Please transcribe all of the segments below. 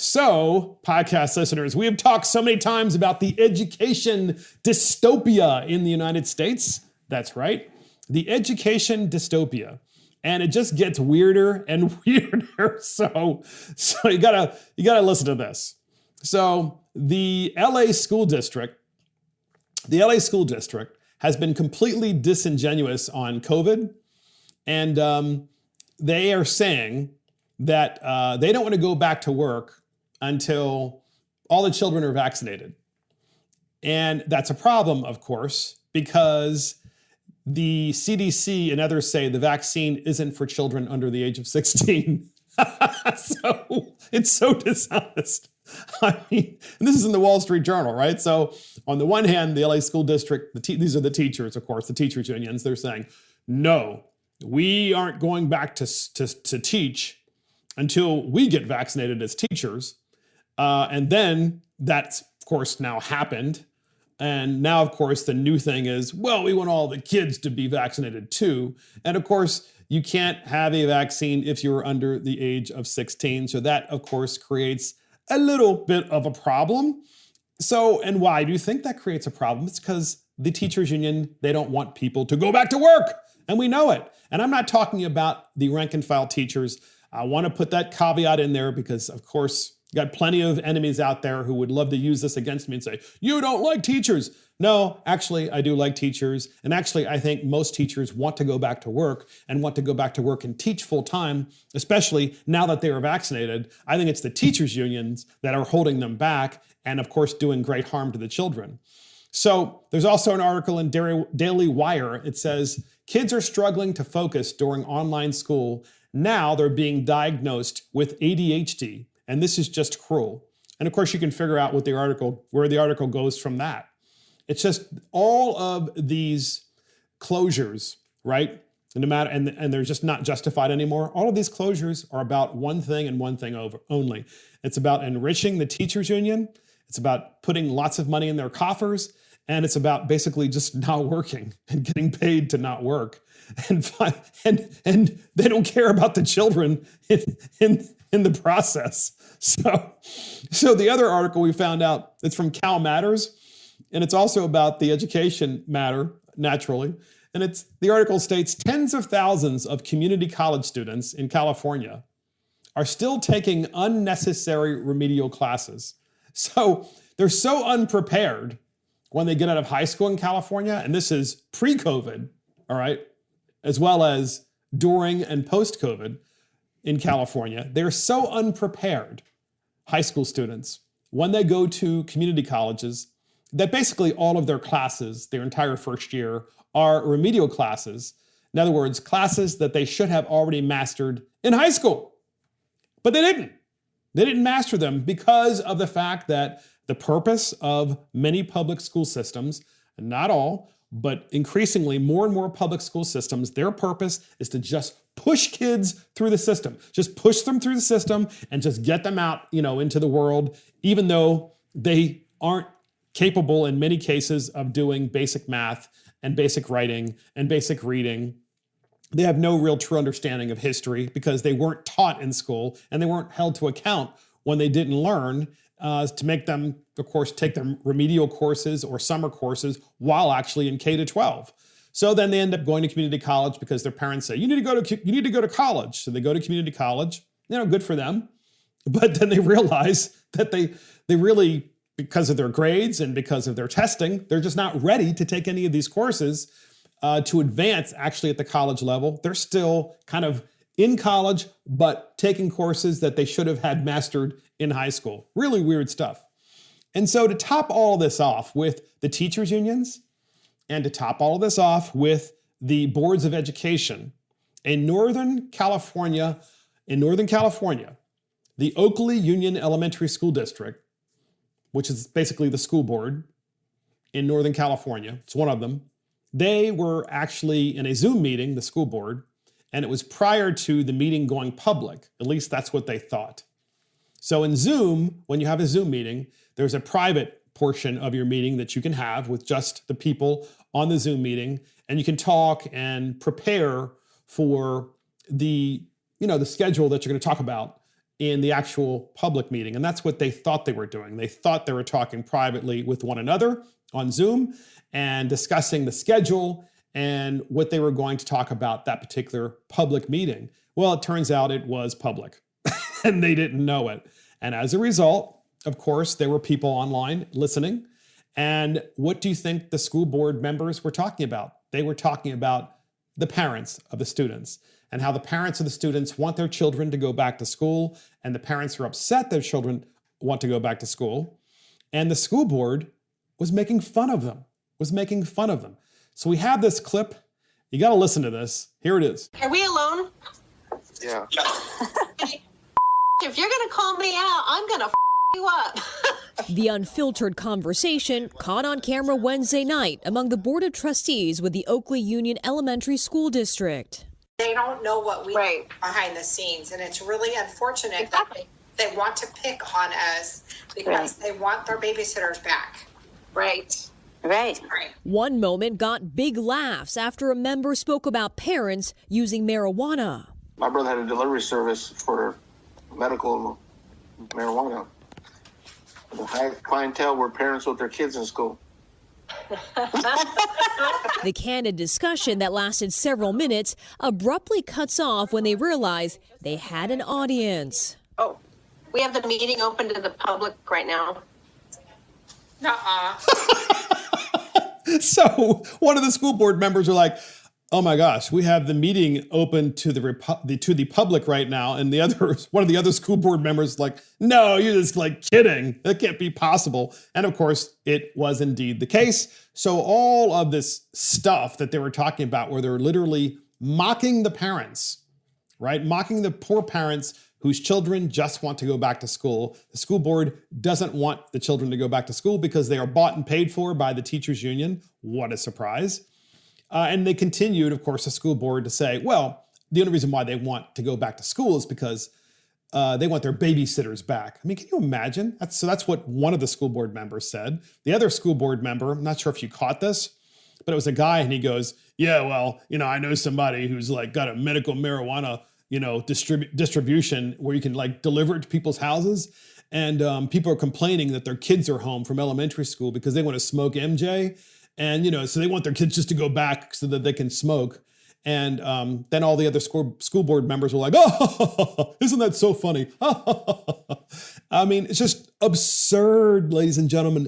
So, podcast listeners, we have talked so many times about the education dystopia in the United States. That's right, the education dystopia. And it just gets weirder and weirder. So you gotta listen to this. So the LA school district has been completely disingenuous on COVID. And they are saying that they don't want to go back to work until all the children are vaccinated. And that's a problem, of course, because the CDC and others say the vaccine isn't for children under the age of 16. So it's so dishonest. I mean, and this is in the Wall Street Journal, right? So on the one hand, the LA school district, these are the teachers, of course, the teachers unions, they're saying, no, we aren't going back to teach until we get vaccinated as teachers. And then that's, of course, now happened. And now, of course, the new thing is, well, we want all the kids to be vaccinated too. And of course, you can't have a vaccine if you're under the age of 16. So that, of course, creates a little bit of a problem. So, and why do you think that creates a problem? It's because the teachers union, they don't want people to go back to work. And we know it. And I'm not talking about the rank and file teachers. I want to put that caveat in there because, of course, you got plenty of enemies out there who would love to use this against me and say, you don't like teachers. No, actually, I do like teachers. And actually, I think most teachers want to go back to work and want to go back to work and teach full time, especially now that they are vaccinated. I think it's the teachers unions that are holding them back and, of course, doing great harm to the children. So there's also an article in Daily Wire. It says, kids are struggling to focus during online school. Now they're being diagnosed with ADHD. And this is just cruel. And of course, you can figure out where the article goes from that. It's just all of these closures, right? And they're just not justified anymore. All of these closures are about one thing and one thing only. It's about enriching the teachers union. It's about putting lots of money in their coffers. And it's about basically just not working and getting paid to not work. And they don't care about the children in the process. So the other article we found out, it's from Cal Matters, and it's also about the education matter, naturally. And the article states tens of thousands of community college students in California are still taking unnecessary remedial classes. So they're so unprepared when they get out of high school in California, and this is pre-COVID, all right, as well as during and post-COVID in California. They're so unprepared, high school students, when they go to community colleges, that basically all of their classes, their entire first year, are remedial classes. In other words, classes that they should have already mastered in high school. But they didn't. They didn't master them because of the fact that the purpose of many public school systems, not all, but increasingly more and more public school systems, their purpose is to just push kids through the system. Just push them through the system and just get them out, into the world, even though they aren't capable in many cases of doing basic math and basic writing and basic reading. They have no real true understanding of history because they weren't taught in school and they weren't held to account when they didn't learn to make them, of course, take their remedial courses or summer courses while actually in K-12. So then they end up going to community college because their parents say, you need to go to college. So they go to community college, good for them. But then they realize that they really, because of their grades and because of their testing, they're just not ready to take any of these courses to advance actually at the college level. They're still kind of in college, but taking courses that they should have had mastered in high school. Really weird stuff. And so to top all this off with the teachers unions and to top all of this off with the boards of education in Northern California, the Oakley Union Elementary School District, which is basically the school board in Northern California, it's one of them, they were actually in a Zoom meeting, the school board, and it was prior to the meeting going public. At least that's what they thought. So in Zoom, when you have a Zoom meeting, there's a private portion of your meeting that you can have with just the people on the Zoom meeting, and you can talk and prepare for the schedule that you're going to talk about in the actual public meeting. And that's what they thought they were doing. They thought they were talking privately with one another on Zoom and discussing the schedule and what they were going to talk about that particular public meeting. Well, it turns out it was public and they didn't know it. And as a result, of course, there were people online listening. And what do you think the school board members were talking about? They were talking about the parents of the students and how the parents of the students want their children to go back to school, and the parents are upset their children want to go back to school. And the school board was making fun of them, So we have this clip. You got to listen to this. Here it is. Are we alone? Yeah. If you're going to call me out, I'm going to you up. The unfiltered conversation caught on camera Wednesday night among the Board of Trustees with the Oakley Union Elementary School District. They don't know what we Right. do behind the scenes, and it's really unfortunate Exactly. that they want to pick on us because they want their babysitters back. Right. Right. One moment got big laughs after a member spoke about parents using marijuana. My brother had a delivery service for medical marijuana. The high clientele were parents with their kids in school. The candid discussion that lasted several minutes abruptly cuts off when they realize they had an audience. Oh, we have the meeting open to the public right now. Nuh-uh. So one of the school board members are like, oh my gosh, we have the meeting open to the public right now. And one of the other school board members is like, no, you're just like kidding. That can't be possible. And of course, it was indeed the case. So all of this stuff that they were talking about, where they're literally mocking the parents, right? Mocking the poor parents whose children just want to go back to school. The school board doesn't want the children to go back to school because they are bought and paid for by the teachers union. What a surprise. And they continued, of course, the school board to say, well, the only reason why they want to go back to school is because they want their babysitters back. I mean, can you imagine? That's what one of the school board members said. The other school board member, I'm not sure if you caught this, but it was a guy and he goes, yeah, well, I know somebody who's like got a medical marijuana, distribution where you can like deliver it to people's houses. And people are complaining that their kids are home from elementary school because they want to smoke MJ. And, so they want their kids just to go back so that they can smoke. And then all the other school board members were like, oh, isn't that so funny? I mean, it's just absurd, ladies and gentlemen.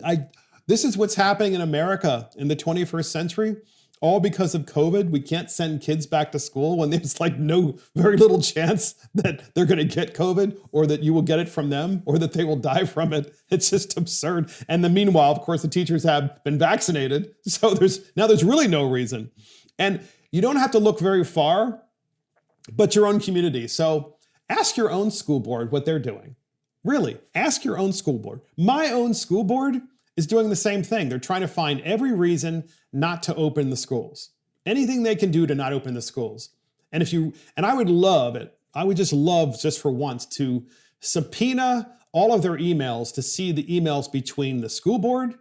This is what's happening in America in the 21st century, all because of COVID. We can't send kids back to school when there's like very little chance that they're going to get COVID or that you will get it from them or that they will die from it. It's just absurd. And then meanwhile, of course, the teachers have been vaccinated. So there's really no reason. And you don't have to look very far, but your own community. So ask your own school board what they're doing. Really, ask your own school board. My own school board is doing the same thing. They're trying to find every reason not to open the schools. Anything they can do to not open the schools. And I would love it. I would just love just for once to subpoena all of their emails to see the emails between the school board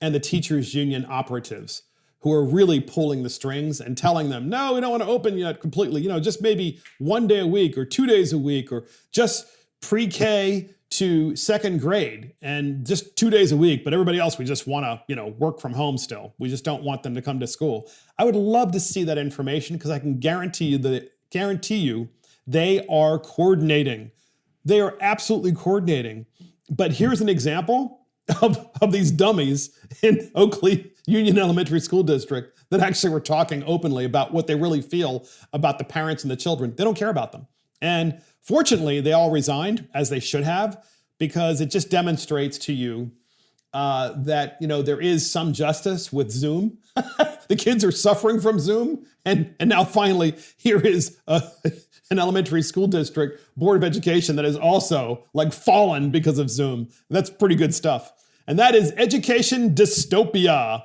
and the teachers union operatives who are really pulling the strings and telling them, no, we don't want to open yet completely. Just maybe 1 day a week or 2 days a week or just pre-K to second grade and just 2 days a week, but everybody else, we just want to, work from home still. We just don't want them to come to school. I would love to see that information because I can guarantee you they are coordinating. They are absolutely coordinating. But here's an example of these dummies in Oakley Union Elementary School District that actually were talking openly about what they really feel about the parents and the children. They don't care about them. And fortunately, they all resigned, as they should have, because it just demonstrates to you that there is some justice with Zoom. The kids are suffering from Zoom, and now finally here is an elementary school district board of education that is also like fallen because of Zoom. That's pretty good stuff. And that is education dystopia.